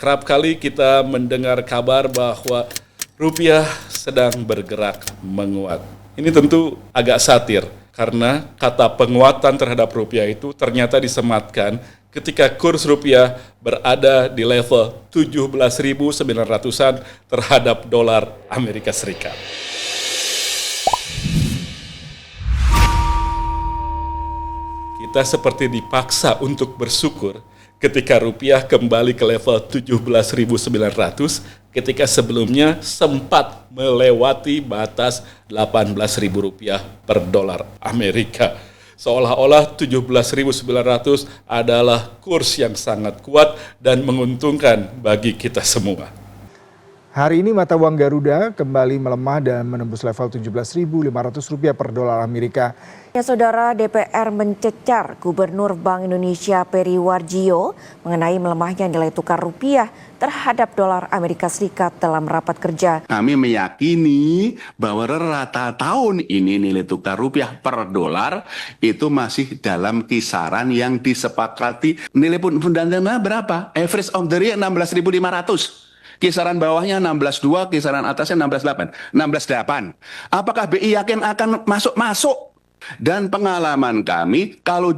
Kerap kali kita mendengar kabar bahwa rupiah sedang bergerak menguat. Ini tentu agak satir, karena kata penguatan terhadap rupiah itu ternyata disematkan ketika kurs rupiah berada di level 17.900-an terhadap dolar Amerika Serikat. Kita seperti dipaksa untuk bersyukur ketika rupiah kembali ke level 17.900 ketika sebelumnya sempat melewati batas 18.000 rupiah per dolar Amerika. Seolah-olah 17.900 adalah kurs yang sangat kuat dan menguntungkan bagi kita semua. Hari ini mata uang Garuda kembali melemah dan menembus level Rp17.500 per dolar Amerika. Ya, Saudara, DPR mencecar Gubernur Bank Indonesia Peri Warjio mengenai melemahnya nilai tukar rupiah terhadap dolar Amerika Serikat dalam rapat kerja. Kami meyakini bahwa rata tahun ini nilai tukar rupiah per dolar itu masih dalam kisaran yang disepakati. Nilai fundamental berapa? Average of the year 16.500. Kisaran bawahnya 16.2, kisaran atasnya 16.8. 16.8. Apakah BI yakin akan masuk? Dan pengalaman kami, kalau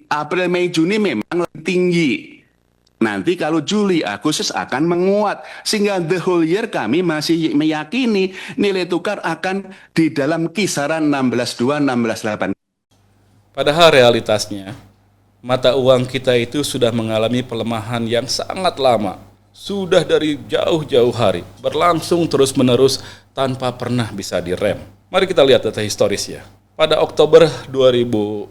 April, Mei, Juni memang lebih tinggi. Nanti kalau Juli, Agustus akan menguat. Sehingga the whole year kami masih meyakini nilai tukar akan di dalam kisaran 16.2, 16.8. Padahal realitasnya, mata uang kita itu sudah mengalami pelemahan yang sangat lama. Sudah dari jauh-jauh hari, berlangsung terus-menerus tanpa pernah bisa direm. Mari kita lihat data historisnya. Pada Oktober 2019,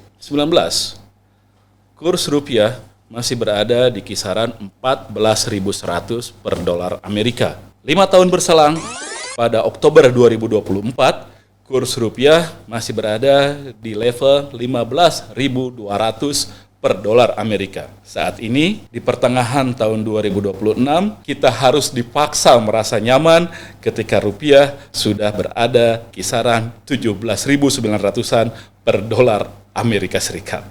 kurs rupiah masih berada di kisaran 14.100 per dolar Amerika. 5 tahun berselang, pada Oktober 2024, kurs rupiah masih berada di level 15.200 per dolar Amerika. Saat ini, di pertengahan tahun 2026, kita harus dipaksa merasa nyaman ketika rupiah sudah berada kisaran 17.900-an per dolar Amerika Serikat.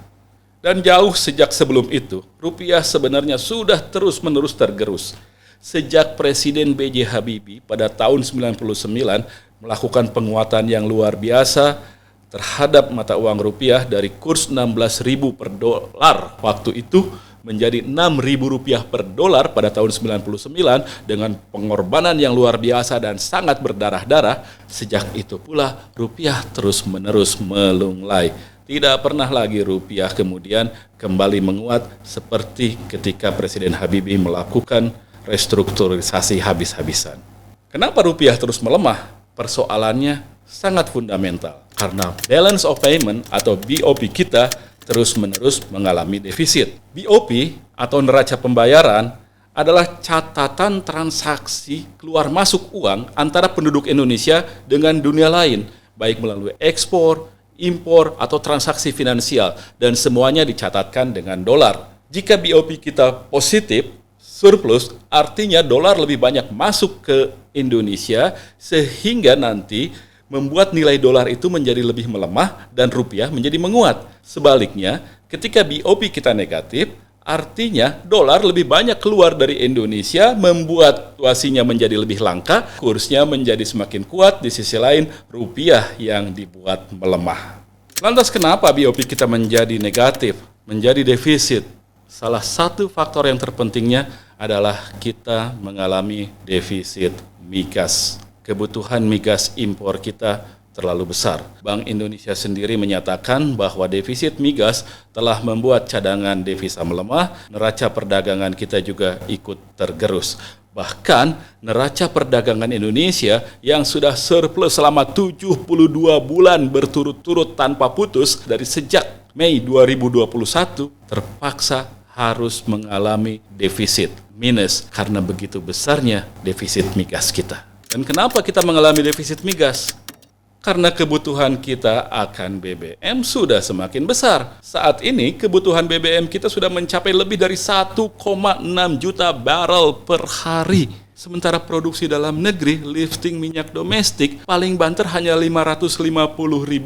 Dan jauh sejak sebelum itu, rupiah sebenarnya sudah terus-menerus tergerus. Sejak Presiden B.J. Habibie pada tahun 99 melakukan penguatan yang luar biasa terhadap mata uang rupiah dari kurs 16.000 per dolar waktu itu menjadi 6.000 rupiah per dolar pada tahun 99 dengan pengorbanan yang luar biasa dan sangat berdarah-darah. Sejak itu pula rupiah terus-menerus melunglai. Tidak pernah lagi rupiah kemudian kembali menguat seperti ketika Presiden Habibie melakukan restrukturisasi habis-habisan. Kenapa rupiah terus melemah? Persoalannya sangat fundamental, karena balance of payment atau BOP kita terus-menerus mengalami defisit. BOP atau neraca pembayaran adalah catatan transaksi keluar masuk uang antara penduduk Indonesia dengan dunia lain, baik melalui ekspor, impor, atau transaksi finansial, dan semuanya dicatatkan dengan dolar. Jika BOP kita positif, surplus, artinya dolar lebih banyak masuk ke Indonesia, sehingga nanti membuat nilai dolar itu menjadi lebih melemah dan rupiah menjadi menguat. Sebaliknya, ketika BOP kita negatif, artinya dolar lebih banyak keluar dari Indonesia, membuat situasinya menjadi lebih langka, kursnya menjadi semakin kuat, di sisi lain rupiah yang dibuat melemah. Lantas kenapa BOP kita menjadi negatif, menjadi defisit? Salah satu faktor yang terpentingnya adalah kita mengalami defisit migas. Kebutuhan migas impor kita terlalu besar. Bank Indonesia sendiri menyatakan bahwa defisit migas telah membuat cadangan devisa melemah, neraca perdagangan kita juga ikut tergerus. Bahkan neraca perdagangan Indonesia yang sudah surplus selama 72 bulan berturut-turut tanpa putus dari sejak Mei 2021 terpaksa harus mengalami defisit minus karena begitu besarnya defisit migas kita. Dan kenapa kita mengalami defisit migas? Karena kebutuhan kita akan BBM sudah semakin besar. Saat ini kebutuhan BBM kita sudah mencapai lebih dari 1,6 juta barrel per hari. Sementara produksi dalam negeri, lifting minyak domestik, paling banter hanya 550.000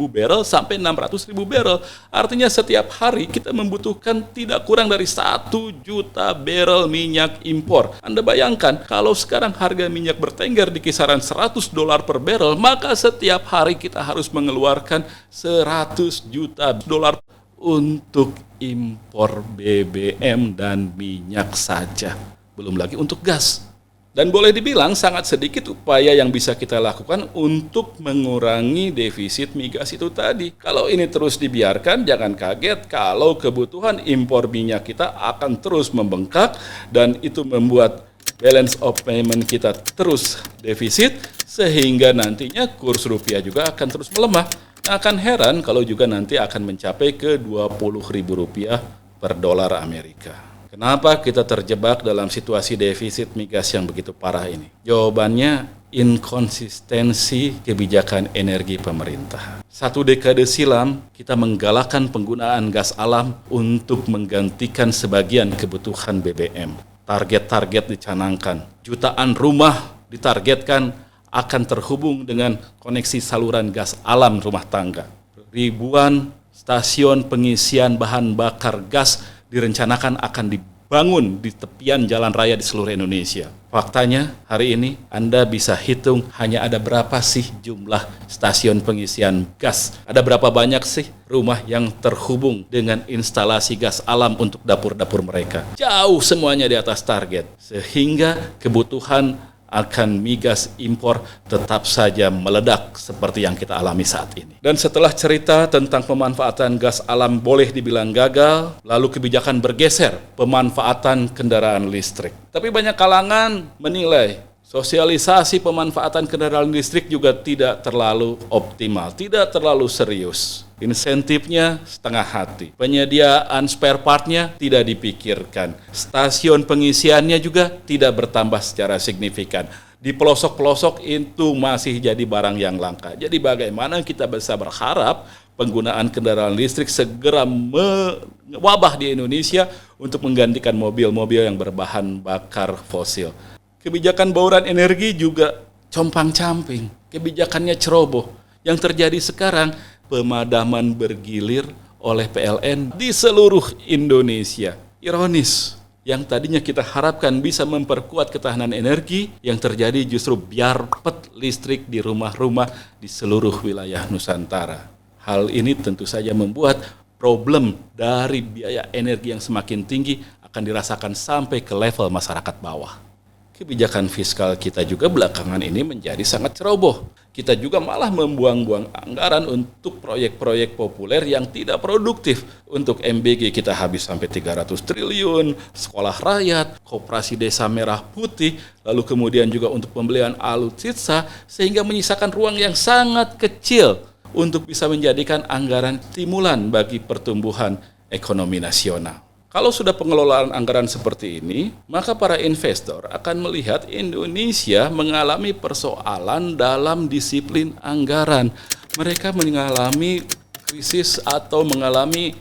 barrel sampai 600.000 barrel. Artinya setiap hari kita membutuhkan tidak kurang dari 1 juta barrel minyak impor. Anda bayangkan, kalau sekarang harga minyak bertengger di kisaran $100 per barrel, maka setiap hari kita harus mengeluarkan 100 juta dolar untuk impor BBM dan minyak saja. Belum lagi untuk gas. Dan boleh dibilang sangat sedikit upaya yang bisa kita lakukan untuk mengurangi defisit migas itu tadi. Kalau ini terus dibiarkan, jangan kaget kalau kebutuhan impor minyak kita akan terus membengkak dan itu membuat balance of payment kita terus defisit sehingga nantinya kurs rupiah juga akan terus melemah. Nah, akan heran kalau juga nanti akan mencapai ke Rp20.000 per dolar Amerika. Kenapa kita terjebak dalam situasi defisit migas yang begitu parah ini? Jawabannya inkonsistensi kebijakan energi pemerintah. 1 dekade silam kita menggalakkan penggunaan gas alam untuk menggantikan sebagian kebutuhan BBM. Target-target dicanangkan, jutaan rumah ditargetkan akan terhubung dengan koneksi saluran gas alam rumah tangga. Ribuan stasiun pengisian bahan bakar gas direncanakan akan dibangun di tepian jalan raya di seluruh Indonesia. Faktanya, hari ini Anda bisa hitung hanya ada berapa sih jumlah stasiun pengisian gas. Ada berapa banyak sih rumah yang terhubung dengan instalasi gas alam untuk dapur-dapur mereka. Jauh semuanya di atas target. Sehingga kebutuhan akan migas impor tetap saja meledak seperti yang kita alami saat ini. Dan setelah cerita tentang pemanfaatan gas alam boleh dibilang gagal, lalu kebijakan bergeser pemanfaatan kendaraan listrik. Tapi banyak kalangan menilai sosialisasi pemanfaatan kendaraan listrik juga tidak terlalu optimal, tidak terlalu serius. Insentifnya setengah hati. Penyediaan spare partnya tidak dipikirkan. Stasiun pengisiannya juga tidak bertambah secara signifikan. Di pelosok-pelosok itu masih jadi barang yang langka. Jadi bagaimana kita bisa berharap penggunaan kendaraan listrik segera mewabah di Indonesia untuk menggantikan mobil-mobil yang berbahan bakar fosil. Kebijakan bauran energi juga compang-camping. Kebijakannya ceroboh. Yang terjadi sekarang, pemadaman bergilir oleh PLN di seluruh Indonesia. Ironis, yang tadinya kita harapkan bisa memperkuat ketahanan energi, yang terjadi justru biarpet listrik di rumah-rumah di seluruh wilayah Nusantara. Hal ini tentu saja membuat problem dari biaya energi yang semakin tinggi akan dirasakan sampai ke level masyarakat bawah. Kebijakan fiskal kita juga belakangan ini menjadi sangat ceroboh. Kita juga malah membuang-buang anggaran untuk proyek-proyek populer yang tidak produktif. Untuk MBG kita habis sampai 300 triliun, sekolah rakyat, koperasi desa merah putih, lalu kemudian juga untuk pembelian alutsista, sehingga menyisakan ruang yang sangat kecil untuk bisa menjadikan anggaran stimulan bagi pertumbuhan ekonomi nasional. Kalau sudah pengelolaan anggaran seperti ini, maka para investor akan melihat Indonesia mengalami persoalan dalam disiplin anggaran. Mereka mengalami krisis atau mengalami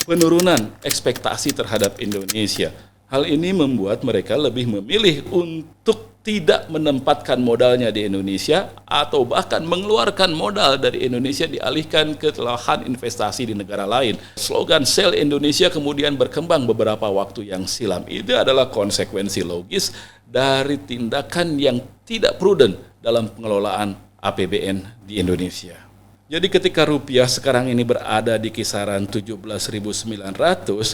penurunan ekspektasi terhadap Indonesia. Hal ini membuat mereka lebih memilih untuk tidak menempatkan modalnya di Indonesia atau bahkan mengeluarkan modal dari Indonesia dialihkan ke lahan investasi di negara lain. Slogan Sell Indonesia kemudian berkembang beberapa waktu yang silam. Itu adalah konsekuensi logis dari tindakan yang tidak prudent dalam pengelolaan APBN di Indonesia. Jadi ketika rupiah sekarang ini berada di kisaran 17.900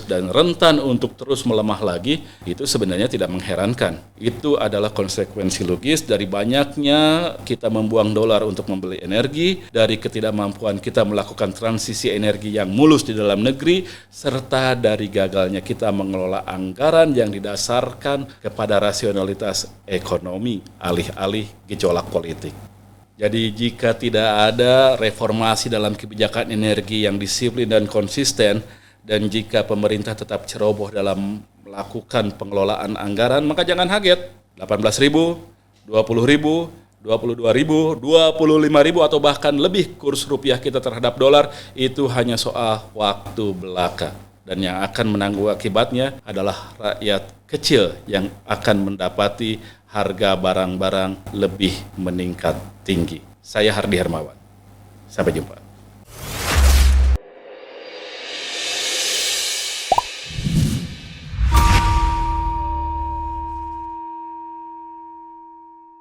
dan rentan untuk terus melemah lagi, itu sebenarnya tidak mengherankan. Itu adalah konsekuensi logis dari banyaknya kita membuang dolar untuk membeli energi, dari ketidakmampuan kita melakukan transisi energi yang mulus di dalam negeri, serta dari gagalnya kita mengelola anggaran yang didasarkan kepada rasionalitas ekonomi alih-alih gejolak politik. Jadi jika tidak ada reformasi dalam kebijakan energi yang disiplin dan konsisten, dan jika pemerintah tetap ceroboh dalam melakukan pengelolaan anggaran, maka jangan kaget. 18.000, 20.000, 22.000, 25.000 atau bahkan lebih kurs rupiah kita terhadap dolar itu hanya soal waktu belaka. dan yang akan menanggung akibatnya adalah rakyat kecil yang akan mendapati harga barang-barang lebih meningkat tinggi. Saya Hardi Hermawan. Sampai jumpa.